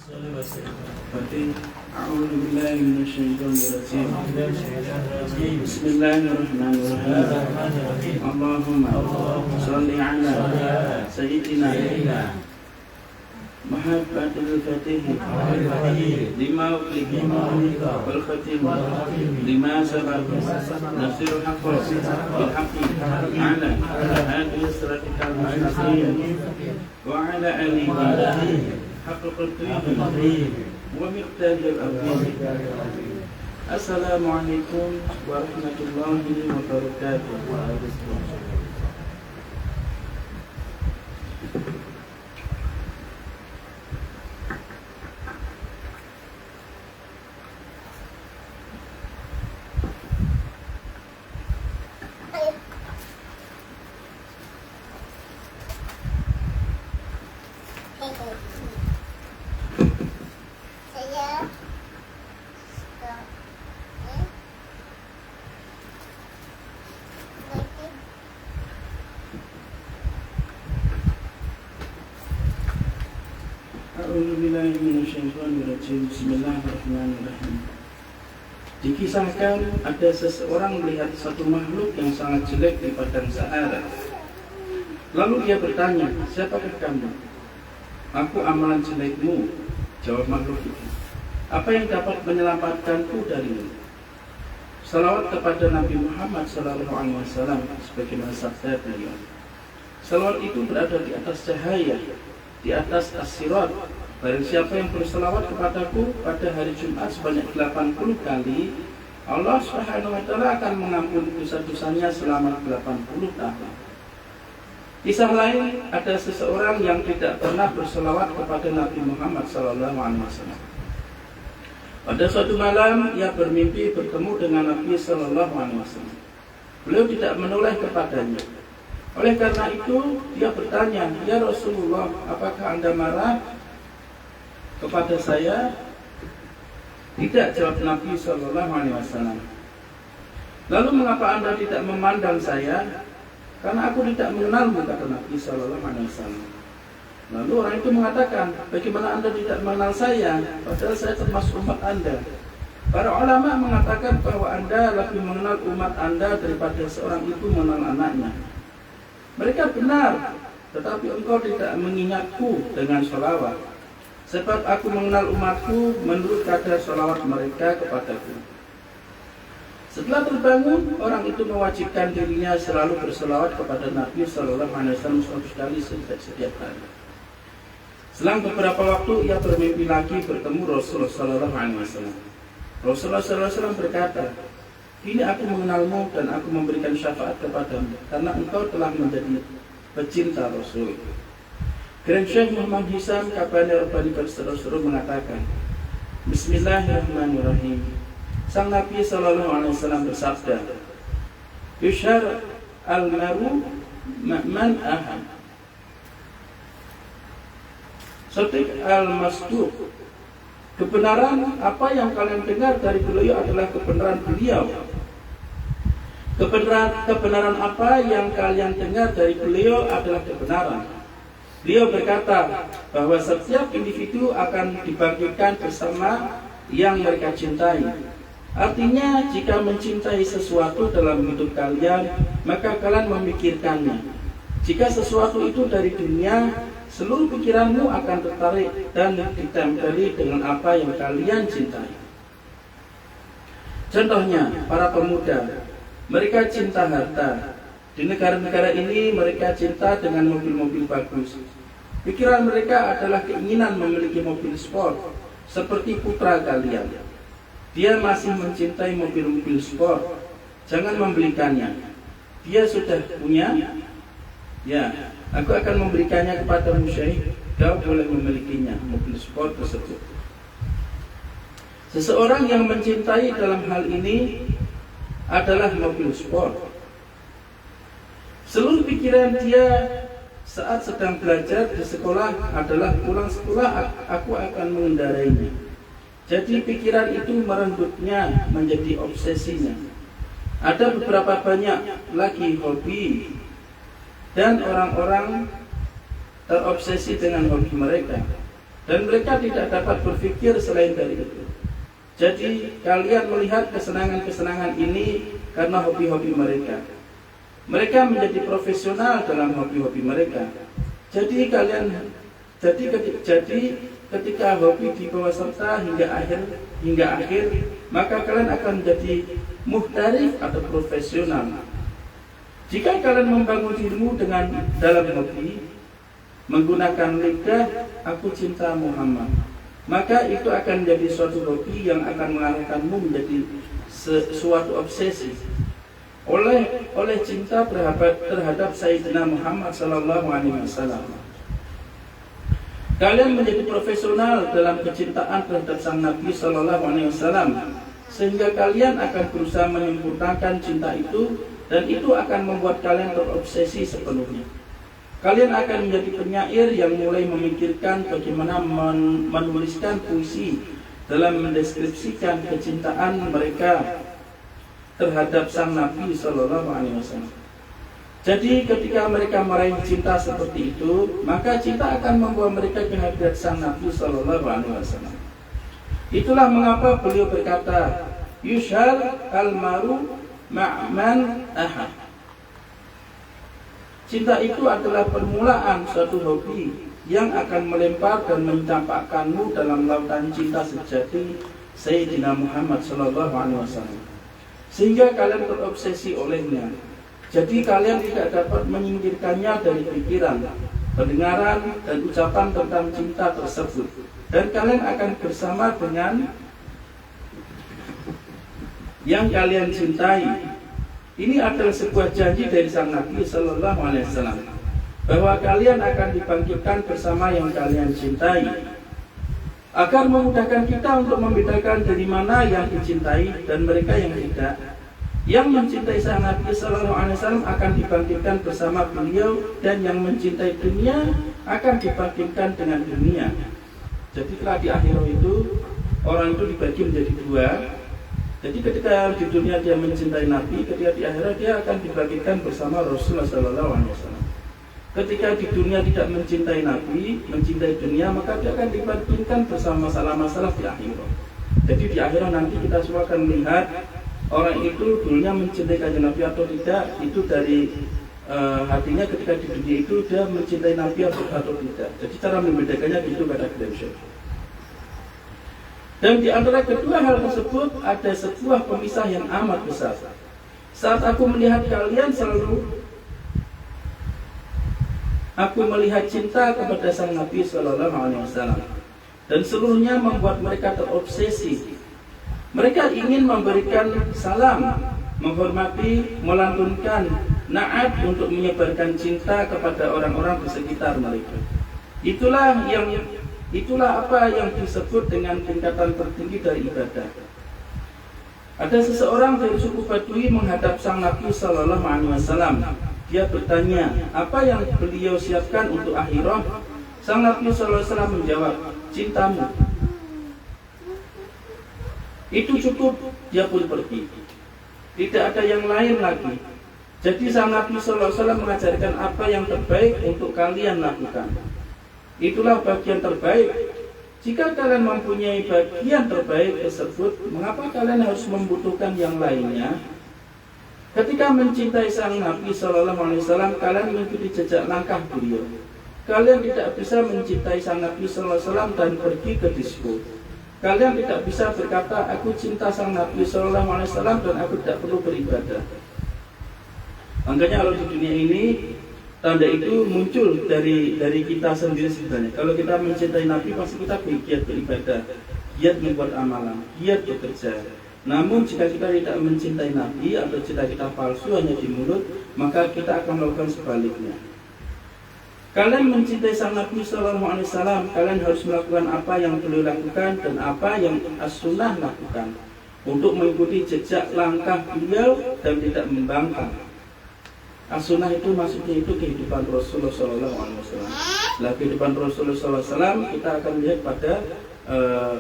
صلى وسلم. Fatih. أعوذ بالله من الشيطان الرجيم. بسم الله الرحمن الرحيم. اللهم صل على سيدنا محمد الفتح لما أغلق والختم لما سبق نصير الحق بالحق على هذه الصراط المستقيم وعلى آله حق قدره ومقدار العظيم. السلام عليكم ورحمة الله وبركاته. Bismillahirrahmanirrahim. Dikisahkan ada seseorang melihat satu makhluk yang sangat jelek di padang Sahara. Lalu dia bertanya, siapakah kamu? Aku amalan jelekmu, jawab makhluk itu. Apa yang dapat menyelamatkanku darimu? Salawat kepada Nabi Muhammad SAW sebagaimana sabda beliau. Salawat itu berada di atas cahaya, di atas as-sirat. Barang siapa yang berselawat kepadaku pada hari Jumat sebanyak 80 kali, Allah Subhanahu wa taala akan mengampuni dosa-dosanya selama 80 tahun. Kisah lain, ada seseorang yang tidak pernah berselawat kepada Nabi Muhammad SAW. Pada suatu malam ia bermimpi bertemu dengan Nabi SAW. Beliau tidak menoleh kepadanya. Oleh karena itu dia bertanya, ya Rasulullah, apakah Anda marah kepada saya? Tidak, jawab Nabi SAW. Lalu mengapa Anda tidak memandang saya? Karena aku tidak mengenalmu, kata Nabi SAW. Lalu orang itu mengatakan, bagaimana Anda tidak mengenal saya? Padahal saya termasuk umat Anda. Para ulama mengatakan bahwa Anda lebih mengenal umat Anda daripada seorang ibu mengenal anaknya. Mereka benar, tetapi engkau tidak mengingatku dengan sholawat. Sebab aku mengenal umatku menurut kadar sholawat mereka kepadaku. Setelah terbangun, orang itu mewajibkan dirinya selalu berselawat kepada Nabi SAW 100 kali setiap hari. Selang beberapa waktu ia bermimpi lagi bertemu Rasulullah SAW. Rasulullah SAW berkata, ini aku mengenalmu dan aku memberikan syafaat kepadamu karena engkau telah menjadi pecinta Rasul. Grand Syekh Muhammad Hisam Kabani Rabbani berseru-seru mengatakan, Bismillahirrahmanirrahim. Sang Nabi SAW bersabda, Yushar al-maru man ahad Sotik al-masduq. Kebenaran apa yang kalian dengar dari beliau adalah kebenaran beliau. Kebenaran apa yang kalian dengar dari beliau adalah kebenaran. Beliau berkata bahwa setiap individu akan dibangkitkan bersama yang mereka cintai. Artinya, jika mencintai sesuatu dalam hidup kalian, maka kalian memikirkannya. Jika sesuatu itu dari dunia, seluruh pikiranmu akan tertarik dan ditempeli dengan apa yang kalian cintai. Contohnya, para pemuda, mereka cinta harta. Di negara-negara ini mereka cinta dengan mobil-mobil bagus. Pikiran mereka adalah keinginan memiliki mobil sport seperti putra kalian. Dia masih mencintai mobil-mobil sport, jangan membelikannya. Dia sudah punya, ya, aku akan memberikannya kepada Syekh. Kau boleh memilikinya, mobil sport tersebut. Seseorang yang mencintai dalam hal ini adalah mobil sport. Seluruh pikiran dia saat sedang belajar di sekolah adalah pulang sekolah aku akan mengendarainya. Jadi pikiran itu merenggut,nya menjadi obsesinya. Ada beberapa banyak lagi hobi dan orang-orang terobsesi dengan hobi mereka. dan mereka tidak dapat berpikir selain dari itu. Jadi kalian melihat kesenangan-kesenangan ini karena hobi-hobi mereka. Mereka menjadi profesional dalam hobi-hobi mereka. Jadi ketika hobi dibawa serta hingga akhir, maka kalian akan menjadi muhtarif atau profesional. Jika kalian membangun dirimu dalam hobi, menggunakan lidah, aku cinta Muhammad, maka itu akan menjadi suatu hobi yang akan mengarahkanmu menjadi suatu obsesi oleh cinta terhadap Sayyidina Muhammad sallallahu alaihi wasallam. Kalian menjadi profesional dalam kecintaan terhadap sang Nabi sallallahu alaihi wasallam, sehingga kalian akan berusaha menyempurnakan cinta itu, dan itu akan membuat kalian terobsesi sepenuhnya. Kalian akan menjadi penyair yang mulai memikirkan bagaimana menuliskan puisi dalam mendeskripsikan kecintaan mereka terhadap sang Nabi Sallallahu Alaihi Wasallam. Jadi ketika mereka meraih cinta seperti itu, maka cinta akan membawa mereka ke hadirat sang Nabi Sallallahu Alaihi Wasallam. Itulah mengapa beliau berkata, yushal al-maru ma'man ahad. Cinta itu adalah permulaan suatu hobi yang akan melempar dan mencampakkanmu dalam lautan cinta sejati Sayyidina Muhammad sallallahu alaihi wasallam, sehingga kalian terobsesi olehnya. Jadi kalian tidak dapat menyingkirkannya dari pikiran, pendengaran, dan ucapan tentang cinta tersebut. Dan kalian akan bersama dengan yang kalian cintai. Ini adalah sebuah janji dari sang Nabi Sallallahu Alaihi Wasallam bahwa kalian akan dibangkitkan bersama yang kalian cintai, agar memudahkan kita untuk membedakan dari mana yang dicintai dan mereka yang tidak. Yang mencintai sang Nabi Sallallahu Alaihi Wasallam akan dibangkitkan bersama beliau, dan yang mencintai dunia akan dibangkitkan dengan dunia. Jadi kalau di akhirat itu orang itu dibagi menjadi dua. Jadi ketika di dunia dia mencintai Nabi, ketika di akhirat dia akan dibagikan bersama Rasulullah SAW. Ketika di dunia tidak mencintai Nabi, mencintai dunia, maka dia akan dibagikan bersama masalah-masalah di akhirat. Jadi di akhirat nanti kita semua akan melihat orang itu dulunya mencintai kanjeng Nabi atau tidak. Itu dari hatinya ketika di dunia itu dia mencintai Nabi atau tidak. Jadi cara membedakannya gitu pada redemption. Dan di antara kedua hal tersebut ada sebuah pemisah yang amat besar. Saat aku melihat kalian aku melihat cinta kepada sang Nabi Sallallahu Alaihi Wasallam, dan seluruhnya membuat mereka terobsesi. Mereka ingin memberikan salam, menghormati, melantunkan na'at untuk menyebarkan cinta kepada orang-orang di sekitar mereka. Itulah apa yang disebut dengan tingkatan tertinggi dari ibadah. Ada seseorang dari suku Badui menghadap sang Nabi Sallallahu Alaihi Wasallam. Dia bertanya, apa yang beliau siapkan untuk akhirat? Sang Nabi Sallallahu Alaihi Wasallam menjawab, cintamu. Itu cukup, dia pun pergi. Tidak ada yang lain lagi. Jadi sang Nabi Sallallahu Alaihi Wasallam mengajarkan apa yang terbaik untuk kalian lakukan. Itulah bagian terbaik. Jika kalian mempunyai bagian terbaik tersebut, mengapa kalian harus membutuhkan yang lainnya? Ketika mencintai sang Nabi Sallallahu Alaihi Wasallam, kalian mengikuti jejak langkah beliau. Kalian tidak bisa mencintai sang Nabi Sallallahu Alaihi Wasallam dan pergi ke disco. Kalian tidak bisa berkata, aku cinta sang Nabi Sallallahu Alaihi Wasallam dan aku tidak perlu beribadah. Makanya kalau di dunia ini tanda itu muncul dari kita sendiri sebenarnya. Kalau kita mencintai Nabi, pasti kita giat beribadah, giat membuat amalan, giat bekerja. Namun jika kita tidak mencintai Nabi atau cita kita palsu hanya di mulut, maka kita akan melakukan sebaliknya. Kalian mencintai sang Nabi Sallallahu Alaihi Wasallam, kalian harus melakukan apa yang beliau lakukan dan apa yang as-sunnah lakukan, untuk mengikuti jejak langkah beliau dan tidak membangkang. As-sunnah itu maksudnya itu kehidupan Rasulullah SAW. Setelah kehidupan Rasulullah SAW, kita akan melihat pada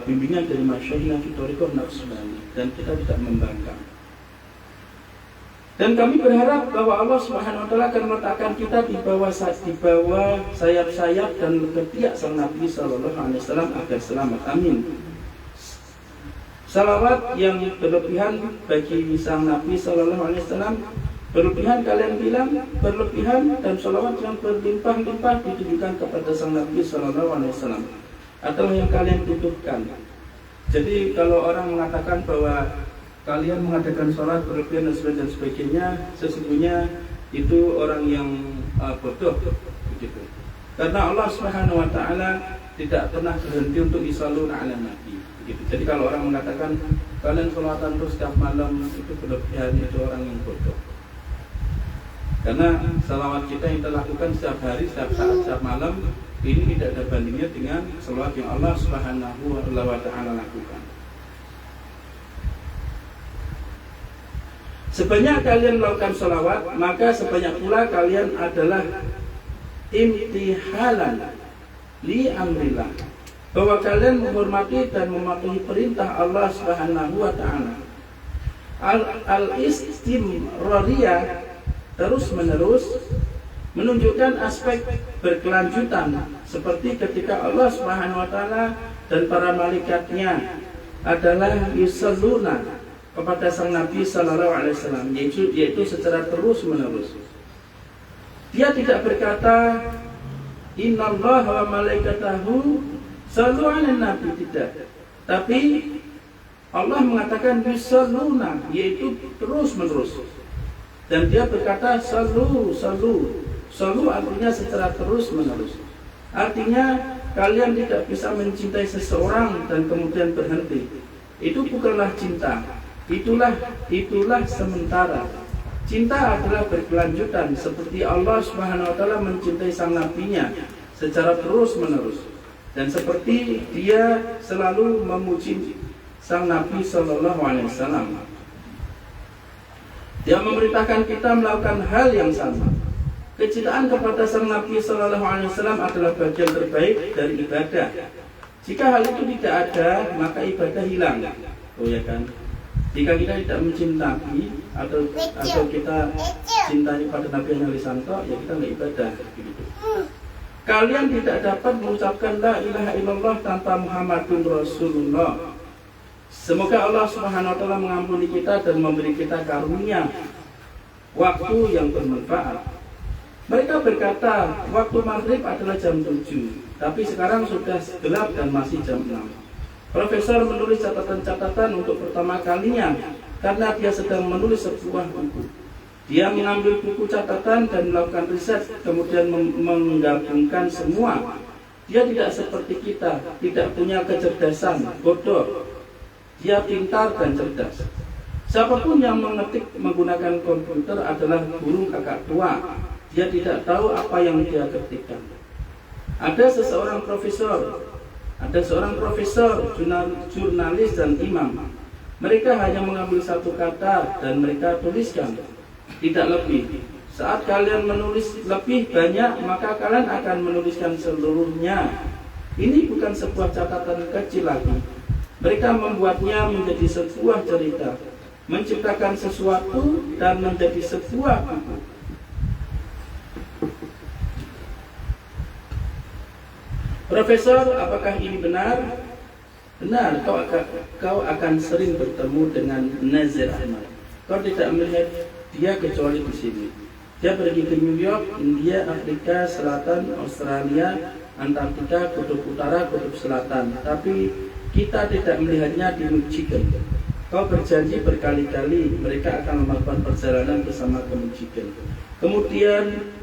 bimbingan dari Masyaikh Nafi Thariqah Naqsyabandi, dan kita tidak membangkang. Dan kami berharap bahwa Allah Subhanahu wa taala akan meletakkan kita di bawah sayap-sayap dan ketiak sang Nabi sallallahu alaihi wasallam agar selamat. Amin. Salawat yang berlebihan bagi sang Nabi sallallahu alaihi wasallam, berlebihan kalian bilang berlebihan, dan salawat yang berlimpah-limpah ditujukan kepada sang Nabi sallallahu alaihi wasallam adalah yang kalian butuhkan. Jadi kalau orang mengatakan bahwa kalian mengadakan sholat berlebihan dan sebagainya, sesungguhnya itu orang yang bodoh, begitu. Karena Allah Subhanahu wa taala tidak pernah berhenti untuk yusholluna ala nabi, begitu. Jadi kalau orang mengatakan kalian sholatan terus setiap malam, itu berlebihan, itu orang yang bodoh. Karena salawat kita yang kita lakukan setiap hari, setiap saat, setiap malam, ini tidak ada bandingnya dengan salawat yang Allah Subhanahu wa taala lakukan. Sebanyak kalian melakukan salawat, maka sebanyak pula kalian adalah imtihalan li amrillah, bahwa kalian menghormati dan mematuhi perintah Allah Subhanahu wa taala. Al-istimrariyah, terus menerus, menunjukkan aspek berkelanjutan, seperti ketika Allah Subhanahu wa taala dan para malaikatnya adalah yusalluna kepada sang Nabi sallallahu alaihi wasallam, yaitu secara terus menerus. Dia tidak berkata innallaha wa malaikatahu sallu 'alan nabi, tidak. Tapi Allah mengatakan yusalluna, yaitu terus menerus. Dan dia berkata sallu artinya secara terus menerus. Artinya kalian tidak bisa mencintai seseorang dan kemudian berhenti. Itu bukanlah cinta. Itulah sementara. Cinta adalah berkelanjutan, seperti Allah Subhanahu wa taala mencintai sang nabinya secara terus menerus, dan seperti dia selalu memuji sang Nabi sallallahu alaihi wasallam. Dia memerintahkan kita melakukan hal yang sama. Kecintaan kepada sang Nabi sallallahu alaihi wasallam adalah bagian terbaik dari ibadah. Jika hal itu tidak ada, maka ibadah hilang. Oh ya kan? Jika kita tidak mencintai atau kita cintai pada Nabi yang lisanto, ya kita nggak ibadah. Begitu. Kalian tidak dapat mengucapkan la ilaha illallah tanpa Muhammadun Rasulullah. Semoga Allah Subhanahu wa taala mengampuni kita dan memberi kita karunia waktu yang bermanfaat. Mereka berkata, waktu maghrib adalah jam 7, tapi sekarang sudah gelap dan masih jam 6. Profesor menulis catatan-catatan untuk pertama kalinya karena dia sedang menulis sebuah buku. Dia mengambil buku catatan dan melakukan riset, kemudian menggabungkan semua. Dia tidak seperti kita, tidak punya kecerdasan, bodoh. Dia pintar dan cerdas. Siapapun yang mengetik menggunakan komputer adalah burung kakak tua. Dia tidak tahu apa yang dia ketikkan. Ada seorang profesor, jurnalis dan imam. Mereka hanya mengambil satu kata dan mereka tuliskan, tidak lebih. Saat kalian menulis lebih banyak, maka kalian akan menuliskan seluruhnya. Ini bukan sebuah catatan kecil lagi. Mereka membuatnya menjadi sebuah cerita, menciptakan sesuatu dan menjadi sebuah buku. Profesor, apakah ini benar? Benar, kau akan sering bertemu dengan Nazir Ahmad. Kau tidak melihat dia kecuali di sini. Dia pergi ke New York, India, Afrika Selatan, Australia, Antartika, Kutub Utara, Kutub Selatan. Tapi kita tidak melihatnya di Michigan. Kau berjanji berkali-kali mereka akan melakukan perjalanan bersama ke Michigan. Kemudian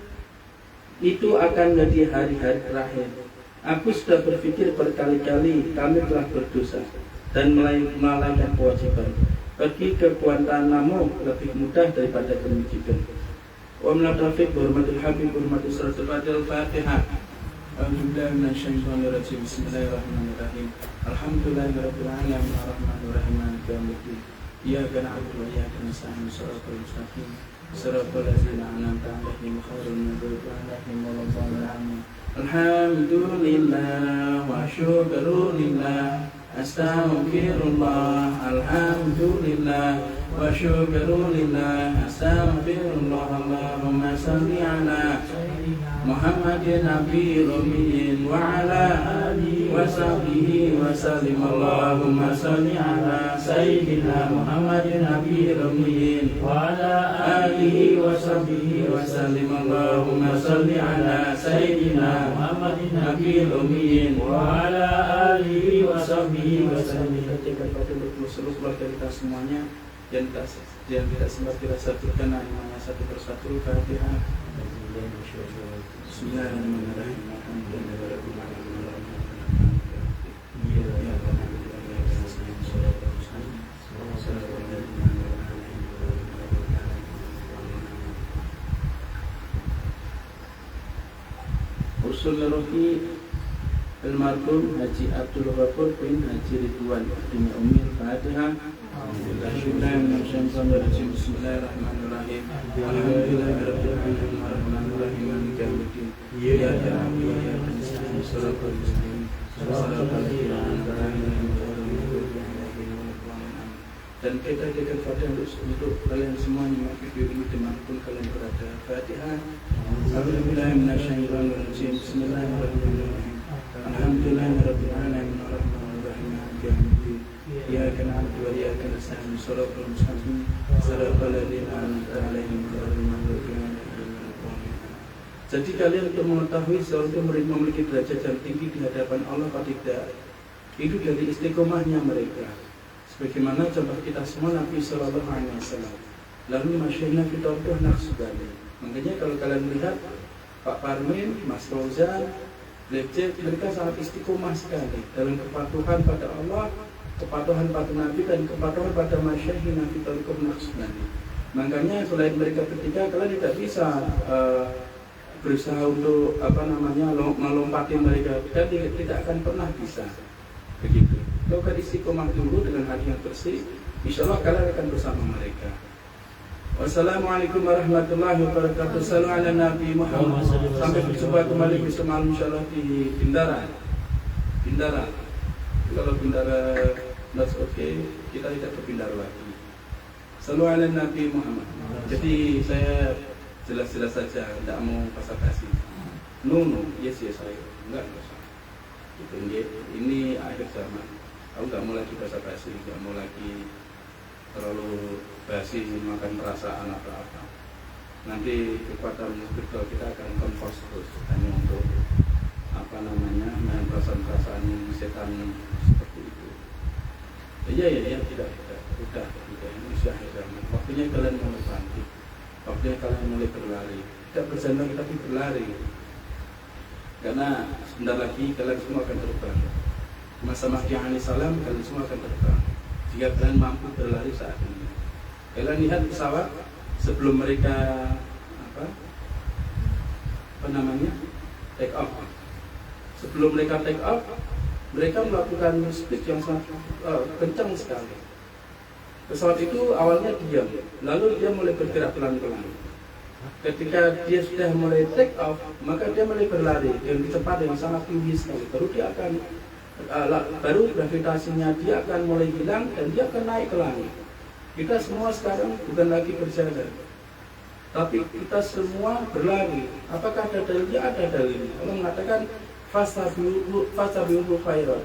itu akan menjadi hari-hari terakhir. Aku sudah berpikir berkali-kali kami telah berdosa dan melalaikan kewajiban. Pergi ke Guantanamo lebih mudah daripada ke Michigan. Wa min taufiq hormatul habib hormatul suratul Fatihah. Alhamdulillah minasyaitonir rajim. Bismillahirrahmanirrahim. Alhamdulillahirabbil alamin arrahmanir rahim maliki yaumiddin. Iyyaka na'budu wa iyyaka nasta'in shiratal mustaqim. Shiratal ladzina an'amta 'alaihim ghairil maghdubi 'alaihim waladdallin. Alhamdulillah wa syukrulillah astaghfirullah, alhamdulillah, wa syukrulillah, astaghfirullah, Allahumma salli ala Muhammadin nabiyil ummiyin wa ala alihi wa sahbihi wa sallim. Allahumma salli ala sayyidina Muhammadin nabiyil ummiyin wa ala alihi wa sahbihi wa sallim. Allahumma salli ala sayyidina Muhammadin nabiyil ummiyin wa ala alihi wa sahbihi wa sallim. Ketika seluruh keluarga kita semuanya yang tidak sempat kita satukan namanya satu persatu. Fatihah. Bismillahirrahmanirrahim. Alhamdulillahirabbil alamin. Usul Rohi almarhum Haji Abdul Ghafur bin Haji Ridwan bin Umil. Fatihah. Bismillahirrahmanirrahim. Bismillahirrahmanirrahim. Alhamdulillahirabbil alamin. Arrahmanirrahim. Maliki yaumiddin. Iyyaka na'budu wa iyyaka nasta'in. Shiratal mustaqim. Shiratal ladzina an'amta 'alaihim ghairil maghdubi 'alaihim waladdallin. Dan kita jadikan Fatihah untuk kalian semuanya mengikuti ini dimanapun kalian berada. Fatihah. Bismillahirrahmanirrahim. Bismillahirrahmanirrahim. Alhamdulillahirabbil alamin. Arrahmanirrahim. Maliki yaumiddin. Iyyaka na'budu wa iyyaka nasta'in. Shiratal mustaqim. Shiratal ladzina an'amta 'alaihim ghairil maghdubi 'alaihim waladdallin. Jadi kalian untuk mengetahui seorang mereka memiliki derajat yang tinggi di hadapan Allah atau tidak, itu dari istiqomahnya mereka. Sebagaimana contoh kita semua Nabi Sallallahu Alaihi Wasallam. Lalu masyaykhna kita itu Naqsbandi. Makanya kalau kalian lihat Pak Parmin, Mas Fauzan, mereka sangat istiqomah sekali dalam kepatuhan pada Allah, kepatuhan pada Nabi, dan kepatuhan pada masyaykhna kita itu Naqsbandi. Makanya selain mereka bertiga, kalian tidak bisa berusaha untuk melompati mereka, dan tidak akan pernah bisa begitu. Kalau kalian istiqomah dulu dengan hati yang bersih, insya Allah kalian akan bersama mereka. Wassalamualaikum warahmatullahi wabarakatuh. Salam ala Nabi Muhammad. Sampai berjumpa kembali besok malam insya Allah di Bindara. Kalau Bindara not oke, kita tidak ke Bindara lagi. Salam ala Nabi Muhammad. Jadi saya jelas-jelas saja, tidak mau basa-basi. No, yes saya enggak usah. Ini akhir zaman. Aku nggak mau lagi basa-basi, nggak mau lagi terlalu basi makan perasaan atau apa. Nanti kekuatan spiritual kita akan kompos terus hanya untuk main perasaan-perasaan setan seperti itu. Iya, tidak. Udah, ini sudah akhir zaman. Waktunya kalian mulai bangkit. Waktunya kalian mulai berlari, tidak bersandar tapi berlari, karena sebentar lagi kalian semua akan terbang. Masa Mahdi alaihissalam kalian semua akan terbang jika kalian mampu berlari saat ini. Kalian lihat pesawat sebelum mereka take off. Sebelum mereka take off, mereka melakukan speed yang sangat kencang sekali. Pesawat itu awalnya diam, lalu dia mulai bergerak pelan-pelan. Ketika dia sudah mulai take off, maka dia mulai berlari dengan kecepatan yang sangat tinggi sekali. Baru gravitasinya dia akan mulai hilang dan dia akan naik ke langit. Kita semua sekarang bukan lagi berjalan, tapi kita semua berlari. Apakah ada dalilnya? Ada dalilnya. Allah mengatakan fastabiqul khairat.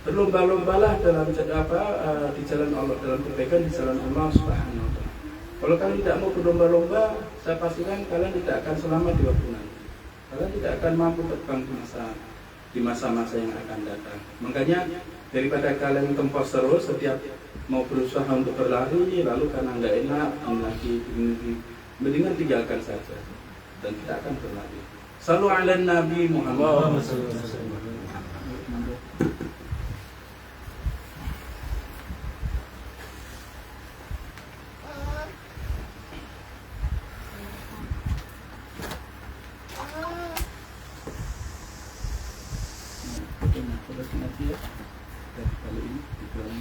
Berlomba-lombalah dalam di jalan Allah, dalam kebaikan di jalan Allah Subhanahu wa taala. Kalau kalian tidak mau berlomba-lomba, saya pastikan kalian tidak akan selamat di waktu nanti. Kalian tidak akan mampu terbang di masa-masa yang akan datang. Makanya daripada kalian kempos terus setiap mau berusaha untuk berlari, lalu karena nggak enak mendingan tinggalkan saja dan tidak akan berlari. Shallu ala Nabi Muhammad. Nanti ya, dari kali ini